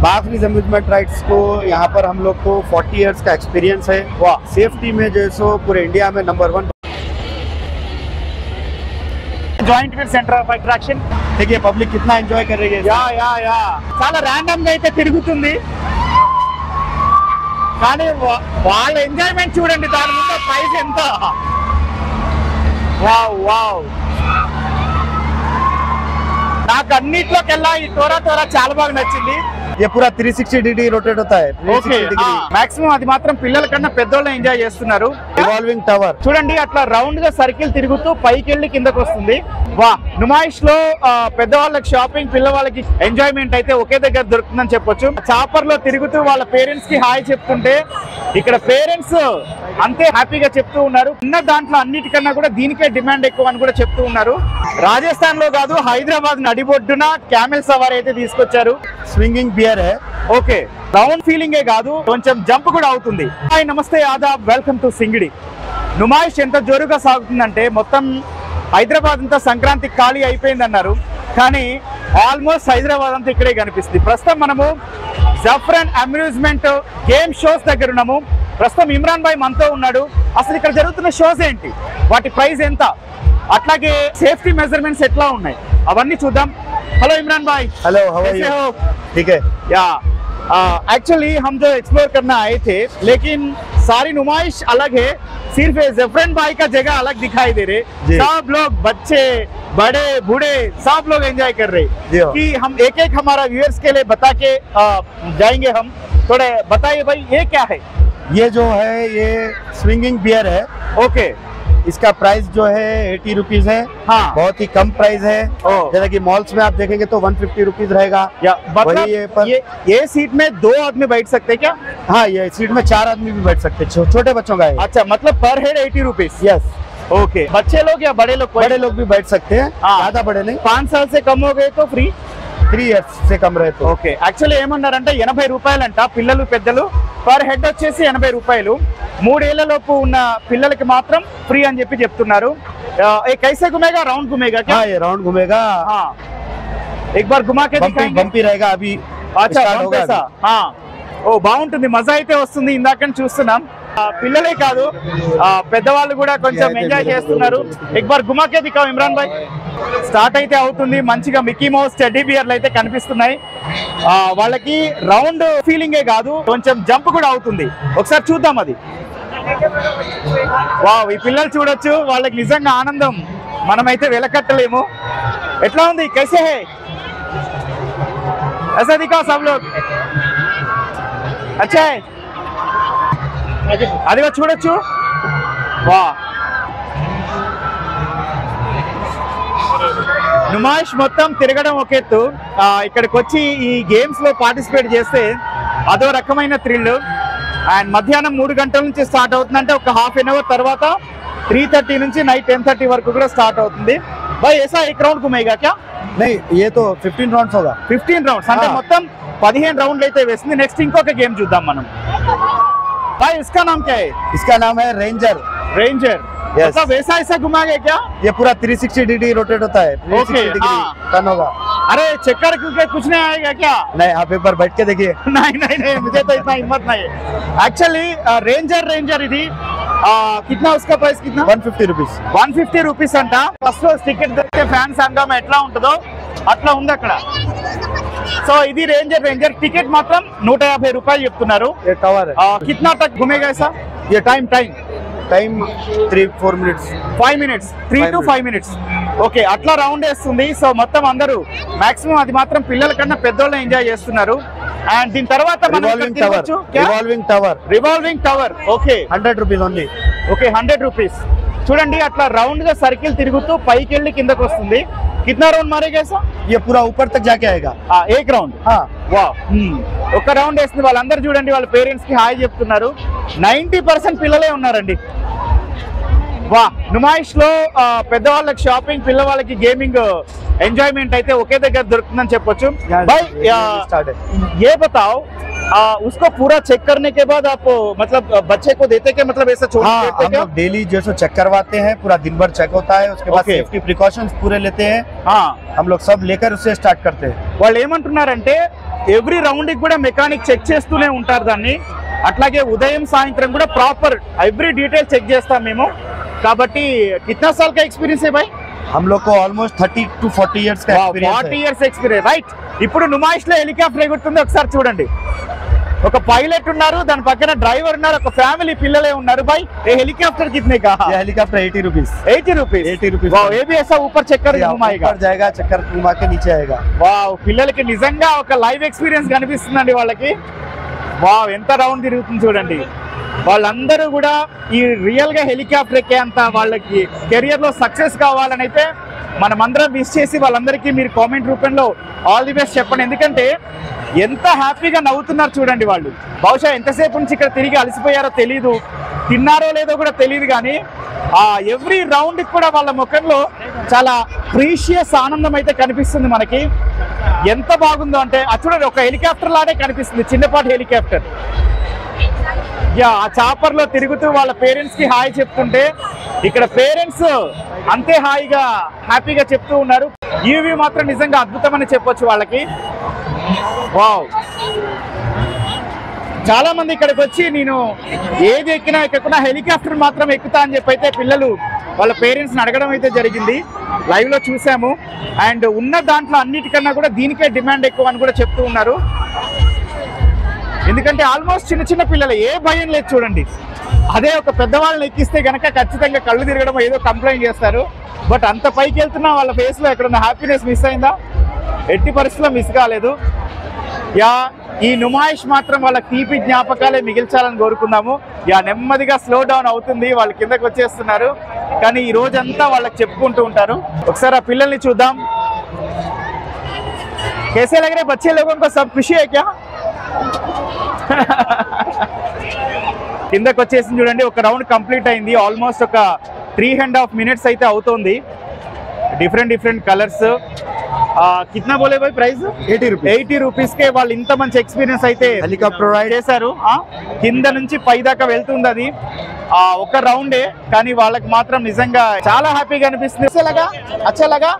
बाफरीज amusement rides को यहाँ पर हम लोग को 40 इयर्स का एक्सपीरियंस है। वाह, सेफ्टी में जो सो पूरे इंडिया में number 1 giant wheel centre of attraction. देखिए पब्लिक कितना एंजॉय कर रही है। యా చాలా ర్యాండమ్ గా అయితే తిరుగుతుంది, కానీ వాళ్ళ ఎంజాయ్మెంట్ చూడండి, దాని ముందు ప్రైస్ ఎంత। వావ్ వావ్, నాకు అన్నిట్లోకెల్లా ఈ తోరా తోరా చాలా బాగా నచ్చింది। ये पूरा 360 डिग्री रोटेट होता है। మాక్సిమం అది మాత్రం పిల్లల కన్నా పెద్దోళ్ళు ఎంజాయ్ చేస్తున్నారు। రివాల్వింగ్ టవర్ చూడండి, అట్లా రౌండ్ గా సర్కిల్ తిరుగుతూ పైకి వెళ్ళి కిందకు వస్తుంది। వా, నుమాయిష్ లో పెద్దవాళ్ళకి షాపింగ్, పిల్లవాళ్ళకి ఎంజాయ్మెంట్ అయితే ఒకే దగ్గర దొరుకుతుందని చెప్పొచ్చు। చాపర్ లో తిరుగుతూ వాళ్ళ పేరెంట్స్ కి హాయ్ చెప్తుంటే ఇక్కడ పేరెంట్స్ అంతే హ్యాపీగా చెప్తూ ఉన్నారు। ఉన్న దాంట్లో అన్నిటికన్నా కూడా దీనికే డిమాండ్ ఎక్కువ అని కూడా చెప్తూ ఉన్నారు। రాజస్థాన్ లో కాదు, హైదరాబాద్ నడిబొడ్డున క్యామెల్ సవారీ అయితే తీసుకొచ్చారు। స్వింగింగ్ బియర్ है। ఓకే, రౌండ్ ఫీలింగే కాదు, కొంచెం జంప్ కూడా అవుతుంది। హాయ్, నమస్తే, ఆదాబ్, వెల్కమ్ టు సింగిడి। నుమాయిష్ ఎంత జోరుగా సాగుతుందంటే మొత్తం హైదరాబాద్ అంతా సంక్రాంతికి ఖాళీ అయిపోయింది అన్నారు, కానీ ఆల్మోస్ట్ హైదరాబాద్ అంతా ఇక్కడే కనిపిస్తుంది। ప్రస్తుతం మనము జఫ్రన్ అమ్యూజ్మెంట్ గేమ్ షోస్ దగ్గర ఉన్నాము। ప్రస్తుతం ఇమ్రాన్ భాయ్ మనతో ఉన్నాడు। అసలు ఇక్కడ జరుగుతున్న షోస్ ఏంటి, వాటి ప్రైస్ ఎంత, అట్లాగే సేఫ్టీ మెజర్మెంట్స్ ఎట్లా ఉన్నాయి, అవన్నీ చూద్దాం। हेलो इमरान भाई। Hello, how are you? ठीक है। या एक्चुअली हम जो एक्सप्लोर करना आए थे, लेकिन सारी नुमाइश अलग है, सिर्फ जफरन भाई का जगह अलग दिखाई दे रहे। सब लोग, बच्चे, बड़े, बूढ़े, सब लोग एंजॉय कर रहे। कि हम एक एक हमारा व्यूअर्स के लिए बता के जाएंगे। हम थोड़े बताइए भाई, ये क्या है? ये जो है ये स्विंगिंग बियर है। ओके, इसका प्राइस जो है 80 रुपीज है। हाँ, बहुत ही कम प्राइस है। जैसा कि मॉल्स में आप देखेंगे तो 150 रुपीज रहेगा। या मतलब ये सीट में 2 आदमी बैठ सकते हैं क्या? हाँ, ये सीट में 4 आदमी भी बैठ सकते हैं, छोटे बच्चों का है। अच्छा, मतलब पर हेड 80 रुपीज। यस। ओके, बच्चे लोग या बड़े लोग? बड़े लोग भी बैठ सकते हैं, ज्यादा बड़े नहीं। 5 साल से कम हो गए तो फ्री, 3 इयर्स से कम रहे तो। ఓకే, యాక్చువల్లీ ఏమన్నారంటే 80 రూపాయలంట పిల్లలు పెద్దలు, పర్ హెడ్ వచ్చేసి 80 రూపాయలు। 3 ఏళ్ల లోపు ఉన్న పిల్లలకి మాత్రం ఫ్రీ అని చెప్పి చెప్తున్నారు। ये कैसे घूमेगा? राउंड घूमेगा क्या? हाँ, ये राउंड घूमेगा। हाँ, एक बार घुमा के दिखाएंगे। बम्पी रहेगा अभी। अच्छा, ఓ బాగుంటుంది, మజా అయితే వస్తుంది। ఇందాకని చూస్తున్నాం, పిల్లలే కాదు పెద్దవాళ్ళు కూడా కొంచెం ఎంజాయ్ చేస్తున్నారు। एक बार घुमा के दिखाओ इमरान भाई। స్టార్ట్ అయితే అవుతుంది, మంచిగా మిక్కీ మౌస్ టెడ్డీ బియర్లు అయితే కనిపిస్తున్నాయి। వాళ్ళకి రౌండ్ ఫీలింగే కాదు, కొంచెం జంప్ కూడా అవుతుంది, ఒకసారి చూద్దాం అది। వావ్, ఈ పిల్లలు చూడొచ్చు, వాళ్ళకి నిజంగా ఆనందం మనమైతే వెలకట్టలేము। ఎట్లా ఉంది? कैसे है? ऐसा दिखाओ सब लोग। अच्छा है, అదిగో చూడొచ్చు। వా, నుమాయిష్ మొత్తం తిరగడం ఒక ఎత్తు, ఇక్కడికి వచ్చి ఈ గేమ్స్ లో పార్టిసిపేట్ చేస్తే అదో రకమైన థ్రిల్। అండ్ మధ్యాహ్నం 3 గంటల నుంచి స్టార్ట్ అవుతుందంటే ఒక హాఫ్ అన్ అవర్ తర్వాత 3:30 నుంచి నైట్ 10:30 వరకు కూడా స్టార్ట్ అవుతుంది। भाई ऐसा एक राउंड घूमेगा क्या? नहीं, ये तो 15 राउंड्स होगा। 15 రౌండ్స్ అంటే మొత్తం 15 రౌండ్లు అయితే వేస్తుంది। నెక్స్ట్ ఇంకొక గేమ్ చూద్దాం మనం। भाई इसका नाम क्या है? इसका नाम है रेंजर। रेंजर, मतलब वैसा ऐसा घुमाएगा क्या? ये पूरा 360 डिग्री रोटेट होता है। 360 डिग्री टर्न होगा। अरे चक्कर क्योंकि कुछ नहीं आएगा क्या? नहीं, आप एक बार बैठ के देखिए। नहीं, मुझे तो इतना हिम्मत नहीं है। एक्चुअली रेंजर ఇది कितना, उसका प्राइस कितना? 150 रुपीज। 150 రూపీస్ అంట। ఫస్ట్ టికెట్ దొరికితే ఫ్యాన్స్ హంగామా ఎట్లా ఉంటుందో అట్లా ఉంది అక్కడ। సో ఇది रेंजर టికెట్ మాత్రం 150 రూపాయలు చెప్తున్నారు। ये टावर है। कितना तक घूमेगा ऐसा? ये time 3-4 minutes, 5 minutes, 3 to 5 minutes. Okay, అట్లా రౌండ్ వేస్తుంది। సో మొత్తం అందరూ మాక్సిమం అది మాత్రం పిల్లల కన్నా పెద్దోళ్ళు ఎంజాయ్ చేస్తున్నారు। అండ్ దీని తర్వాత revolving tower. Okay, 100 rupees only. Okay, 100 rupees. చూడండి, అట్లా రౌండ్ గా సర్కిల్ తిరుగుతూ పైకి వెళ్ళి కిందకు వస్తుంది। कितना राउंड मारेगा ऐसा? ये पूरा ऊपर तक जाके आएगा। एक राउंड। हाँ, वाह, ఒక రౌండ్ వేస్తుంది। వాళ్ళందరూ చూడండి, వాళ్ళ పేరెంట్స్ కి హాయ్ చెప్తున్నారు। 90% పిల్లలే ఉన్నారండి। వా, నుమాయిష్ లో పెద్దవాళ్ళకి షాపింగ్, పిల్లవాళ్ళకి గేమింగ్ ఎంజాయ్మెంట్ అయితే ఒకే దగ్గర దొరుకుతుందని చెప్పొచ్చు। भाई ये बताओ उसको पूरा चेक करने के बाद आप मतलब बच्चे को देते क्या, मतलब ऐसा छोड़ हाँ, देते हम क्या? लोग डेली जैसे चेक करवाते हैं, पूरा दिन भर चेक होता है, उसके बाद Okay. सेफ्टी प्रिकॉशंस पूरे लेते हैं, हाँ, हम लोग सब लेकर उससे स्टार्ट करते हैं। వాళ్ళు ఏమంటున్నారంటే ఎవ్రీ రౌండ్ కి కూడా మెకానిక్ చెక్ చేస్తూనే ఉంటారు దాన్ని, అట్లాగే ఉదయం సాయంత్రం కూడా ప్రాపర్ ఎవ్రీ డీటెయిల్ చెక్ చేస్తాం మేము కాబట్టి। कितना साल का एक्सपीरियंस है भाई? हम लोग को ऑलमोस्ट 30 to 40 इयर्स का एक्सपीरियंस 40 है। Years experience right. ఇప్పుడు నుమాయిష్ లో హెలికాప్టర్ ఎగురుతుంది, ఒకసారి చూడండి। ఒక పైలట్ ఉన్నారు, దాని పక్కన డ్రైవర్ ఉన్నారు, ఒక ఫ్యామిలీ పిల్లలే ఉన్నారు। भाई ये हेलीकॉप्टर कितने का? ये हेलीकॉप्टर 80 रुपीज। 80 रुपीस। 80 रुपीस। वाह, ये भी ऐसा ऊपर चक्कर घुमाएगा, ऊपर जाएगा, चक्कर घुमा के नीचे आएगा। వావ్, పిల్లలకి నిజంగా ఒక లైవ్ ఎక్స్పీరియన్స్ కనిపిస్తుందండి వాళ్ళకి। వావ్, ఎంత రౌండ్ తిరుగుతుంది చూడండి। వాళ్ళందరూ కూడా ఈ రియల్ గా హెలికాప్టర్ ఎక్కే అంత వాళ్ళకి కెరియర్ లో సక్సెస్ కావాలని అయితే మనమందరం విష్ చేసి వాళ్ళందరికీ మీరు కామెంట్ రూపంలో ఆల్ ది బెస్ట్ చెప్పండి। ఎందుకంటే ఎంత హ్యాపీగా నవ్వుతున్నారు చూడండి వాళ్ళు। బహుశా ఎంతసేపు నుంచి ఇక్కడ తిరిగి అలసిపోయారో తెలియదు, తిన్నారో లేదో కూడా తెలియదు, కానీ ఆ ఎవ్రీ రౌండ్ కూడా వాళ్ళ ముఖంలో చాలా ప్రీషియస్ ఆనందం అయితే కనిపిస్తుంది మనకి। ఎంత బాగుందో అంటే చూడండి, ఒక హెలికాప్టర్ లానే కనిపిస్తుంది, చిన్నపాటి హెలికాప్టర్। యా, ఆ చాపర్ లో తిరుగుతూ వాళ్ళ పేరెంట్స్ కి హాయ్ చెప్తుంటే ఇక్కడ పేరెంట్స్ అంతే హాయిగా హ్యాపీగా చెప్తూ ఉన్నారు। ఇవి మాత్రం నిజంగా అద్భుతమని చెప్పొచ్చు వాళ్ళకి। వావ్, చాలా మంది ఇక్కడికి వచ్చి నేను ఏది ఎక్కినా ఎక్కకున్నా హెలికాప్టర్ మాత్రం ఎక్కుతా అని చెప్పి అయితే పిల్లలు వాళ్ళ పేరెంట్స్ని అడగడం అయితే జరిగింది, లైవ్ లో చూసాము। అండ్ ఉన్న దాంట్లో అన్నిటికన్నా కూడా దీనికే డిమాండ్ ఎక్కువ అని కూడా చెప్తూ ఉన్నారు। ఎందుకంటే ఆల్మోస్ట్ చిన్న చిన్న పిల్లలు, ఏ భయం లేదు చూడండి। అదే ఒక పెద్దవాళ్ళని ఎక్కిస్తే గనక ఖచ్చితంగా కళ్ళు తిరగడం ఏదో కంప్లైంట్ చేస్తారు, బట్ అంత పైకి వెళ్తున్నా వాళ్ళ ఫేస్ లో ఎక్కడన్నా హ్యాపీనెస్ మిస్ అయిందా? ఎట్టి పరిస్థితుల్లో మిస్ కాలేదు। యా, ఈ నుమాయిష్ మాత్రం వాళ్ళ తీపి జ్ఞాపకాలే మిగిల్చాలని కోరుకుందాము। యా, నెమ్మదిగా స్లో డౌన్ అవుతుంది, వాళ్ళు కిందకి వచ్చేస్తున్నారు, కానీ ఈ రోజంతా వాళ్ళకి చెప్పుకుంటూ ఉంటారు। ఒకసారి ఆ పిల్లల్ని చూద్దాం। कैसे लग रहे बच्चे लोगों को, सब खुशी है क्या? కిందకి వచ్చేసింది చూడండి, ఒక రౌండ్ కంప్లీట్ అయింది, ఆల్మోస్ట్ ఒక 3.5 minutes అయితే అవుతుంది। Different colours. కిतना बोले भाई प्राइस? 80 रुपीज। 80 రూపీస్ కే వాళ్ళు ఇంత మంచి ఎక్స్పీరియన్స్ అయితే హెలికాప్టర్ రైడ్ చేశారు। కింద నుంచి పై దాకా వెళ్తుంది అది, ఒక రౌండే, కానీ వాళ్ళకి మాత్రం నిజంగా చాలా హ్యాపీగా అనిపిస్తుంది। अच्छा लगा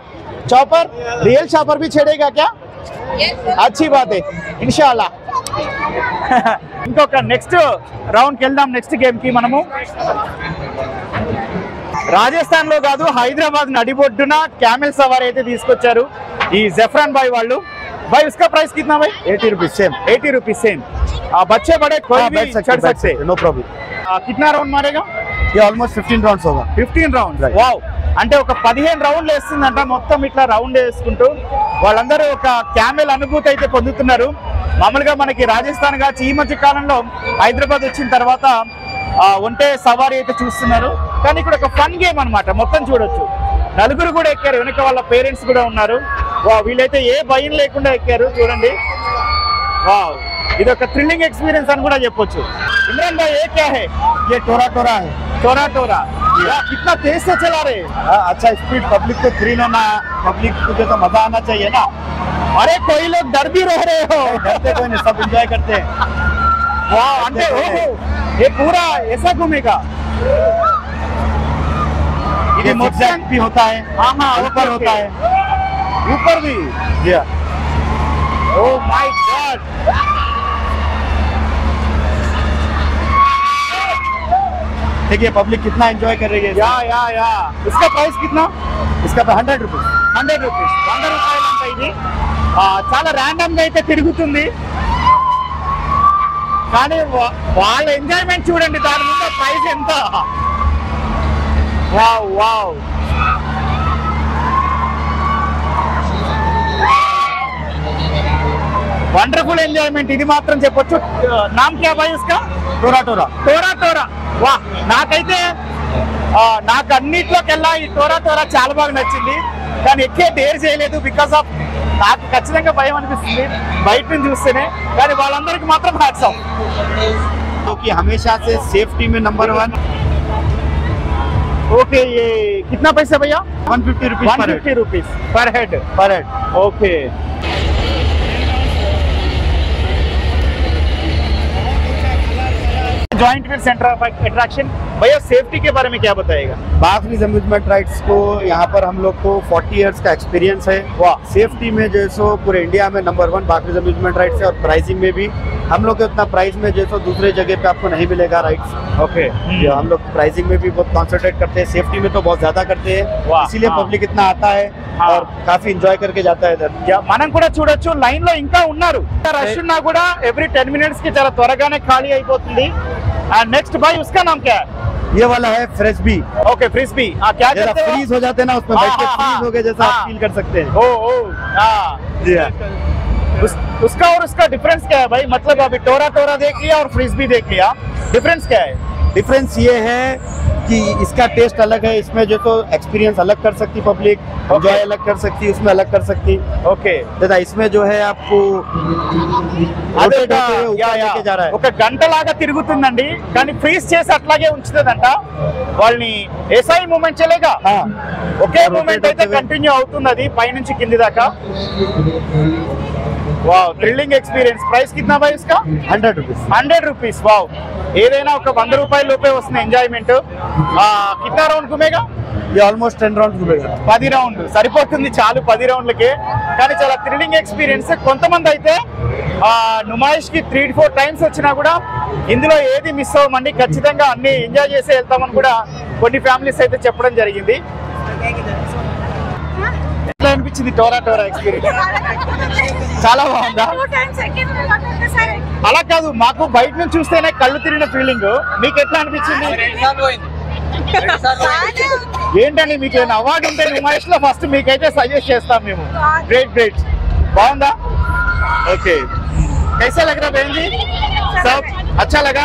चॉपर, रियल चॉपर भी छेड़ेगा क्या? अच्छी बात है, इंशाल्लाह। ఇంకొక నెక్స్ట్ రౌండ్ కి వెళ్దాం, నెక్స్ట్ గేమ్ కి మనము। రాజస్థాన్ లో కాదు, హైదరాబాద్ నడిబొడ్డున క్యామెల్ సవారీ అయితే తీసుకొచ్చారు ఈ జఫరాన్ భాయ్ వాళ్ళు। भाई उसका प्राइस कितना भाई? 80 रुपीज सेम। 80 rupees same. बच्चे बड़े कोई भी चढ़ सकते, नो प्रॉब्लम। कितना राउंड मारेगा? ये ऑलमोस्ट 15 राउंड्स होगा। 15 రౌండ్స్। వావ్, అంటే ఒక 15 రౌండ్లు వేస్తుందంట మొత్తం, ఇట్లా రౌండ్ వేసుకుంటూ వాళ్ళందరూ ఒక క్యామెల్ అనుభూతి అయితే పొందుతున్నారు। మామూలుగా మనకి రాజస్థాన్ కాచి ఈ మధ్య కాలంలో హైదరాబాద్ వచ్చిన తర్వాత ఒంటే సవారీ అయితే చూస్తున్నారు, కానీ ఇక్కడ ఒక ఫన్ గేమ్ అన్నమాట, మొత్తం చూడొచ్చు। నలుగురు కూడా ఎక్కారు, వెనక వాళ్ళ పేరెంట్స్ కూడా ఉన్నారు। వీళ్ళైతే ఏ భయం లేకుండా ఎక్కారు చూడండి। వావ్, ఇది ఒక థ్రిల్లింగ్ ఎక్స్పీరియన్స్ అని కూడా చెప్పొచ్చు। इमरान भाई ये क्या है? ये टोरा टोरा है। टोरा टोरा। कितना तेज से चला रहे हैं? अच्छा स्पीड, पब्लिक को थ्रिल होना, पब्लिक को तो मजा आना चाहिए ना। अरे कोई लोग डर भी रह रहे हो? डरते कोई नहीं, सब एंजॉय करते हैं। वाह, अंटे ओहो, ये पूरा ऐसा घूमेगा? ये मोटरसाइकिल भी होता है। हाँ, ऊपर होता है, ऊपर भी। ओह माय गॉड, देखिए पब्लिक कितना एंजॉय कर रही है। या इसका प्राइस कितना? इसका 100 रुपीज। 100 రూపీస్। 100 రూపాయలు అంట ఇది। చాలా ర్యాండమ్ గా అయితే తిరుగుతుంది, కానీ వాళ్ళ ఎంజాయ్మెంట్ చూడండి, దాని ముందు ప్రైస్ ఎంత। వావ్ వావ్, వండర్ఫుల్ ఎంజాయ్మెంట్ ఇది మాత్రం చెప్పొచ్చు। నామ్ క్యా భాయ్ ఇస్కా? टोरा टोरा। Torah Torah. వా, నాకైతే నాకు అన్నిట్లోకెల్లా ఈ టోరా టోరా చాలా బాగా నచ్చింది, కానీ ఎక్కే డేర్ చేయలేదు, బికాస్ ఆఫ్ నాకు ఖచ్చితంగా భయం అనిపిస్తుంది బయట నుంచి చూస్తేనే, కానీ వాళ్ళందరికీ మాత్రం హ్యాట్స్ ఆఫ్। क्योंकि हमेशा से सेफ्टी में नंबर 1। ओके, ये कितना पैसा भैया? 150 रुपीज। 150 रुपीस पर हेड। पर head. Okay, joint wheel centre of attraction. भैया सेफ्टी के बारे में क्या बताएगा? बाखरीज अम्यूजमेंट राइड्स को यहाँ पर हम लोग को 40 इयर्स का एक्सपीरियंस है। वाह। सेफ्टी में जैसो पूरे इंडिया में नंबर 1 बाखरीज अम्यूजमेंट राइड्स है, और प्राइसिंग में भी हम लोग के उतना प्राइस में जैसो दूसरे जगह पे आपको नहीं मिलेगा राइड्स। ओके। हम लोग प्राइसिंग में भी बहुत कॉन्सेंट्रेट करते हैं, सेफ्टी में तो बहुत ज्यादा करते हैं, वाह, इसीलिए हाँ। पब्लिक इतना आता है हाँ। और काफी ఎంజాయ్ करके जाता है इधर। మనం కూడా చూడొచ్చు లైన్ లో ఇంకా ఉన్నారు, రష్ ఉన్నా కూడా ఎవ్రీ 10 మినిట్స్ కి చాలా త్వరగానే ఖాళీ అయిపోతుంది। అండ్ నెక్స్ట్ भाई उसका नाम क्या है? ये वाला है फ्रिस्बी। Okay frisbee. क्या जैसा कहते हो? फ्रीज हो जाते हैं ना, उसमें बैठ के फ्रीज हो गए जैसा आप फील कर सकते हैं। ओ ओ हाँ जी हाँ। उसका और उसका डिफरेंस क्या है भाई? मतलब अभी टोरा टोरा देख लिया और फ्रिस्बी देख लिया, डिफरेंस क्या है? डिफरेंस ये है कि इसका टेस्ट अलग है, इसमें जो तो एक्सपीरियंस अलग कर सकती पब्लिक, एंजॉय अलग कर सकती, उसमें अलग कर सकती। ओके। तथा इसमें जो है आपको rotate होते हुए ऊपर लेके जा रहा है। ఒక గంట లాగా తిరుగుతుందండి, కానీ ఫ్రీజ్ చేసి అట్లాగే ఉంచుతుందంట। వాళ్ళని ఏసాయి మూమెంట్ చలేగా, हाँ, ఒకే rotate మూమెంట్ అయితే होते हुए। కంటిన్యూ అవుతుంది అది పైనుంచి కింది దాకా। Wow, thrilling experience. ప్రైస్ कितना भाई इसका? 100 रुपीज। 100 రూపీస్। వావ్, ఏదైనా ఒక 100 రూపాయల లోపే వస్తుంది ఎంజాయ్మెంట్। కిतना రౌండ్ घूमेगा? ये ऑलमोस्ट 10 राउंड घूमेगा। 10 రౌండ్లు సరిపోతుంది చాలు 10 రౌండ్లకే, కానీ చాలా థ్రిల్లింగ్ ఎక్స్పీరియన్స్। కొంతమంది అయితే నుమాయిష్ కి 3-4 టైమ్స్ వచ్చినా కూడా ఇందులో ఏది మిస్ అవ్వమండి, ఖచ్చితంగా అన్ని ఎంజాయ్ చేసి వెళ్తామని కూడా కొన్ని ఫ్యామిలీస్ అయితే చెప్పడం జరిగింది। ఎట్లా అనిపించింది టోరా టోరా ఎక్స్పీరియన్స్? చాలా బాగుందా? అలా కాదు, మాకు బయట నుంచి చూస్తేనే కళ్ళు తిరిగిన ఫీలింగ్, మీకు ఎట్లా అనిపించింది? ఏంటండి మీకు ఏమైనా అవార్డు ఉంటే నుమాయిష్ లో ఫస్ట్ మీకైతే సజెస్ట్ చేస్తాం మేము। గ్రేట్ గ్రేట్, బాగుందా? ఓకే, कैसा लग रहा बहन जी? सब अच्छा लगा?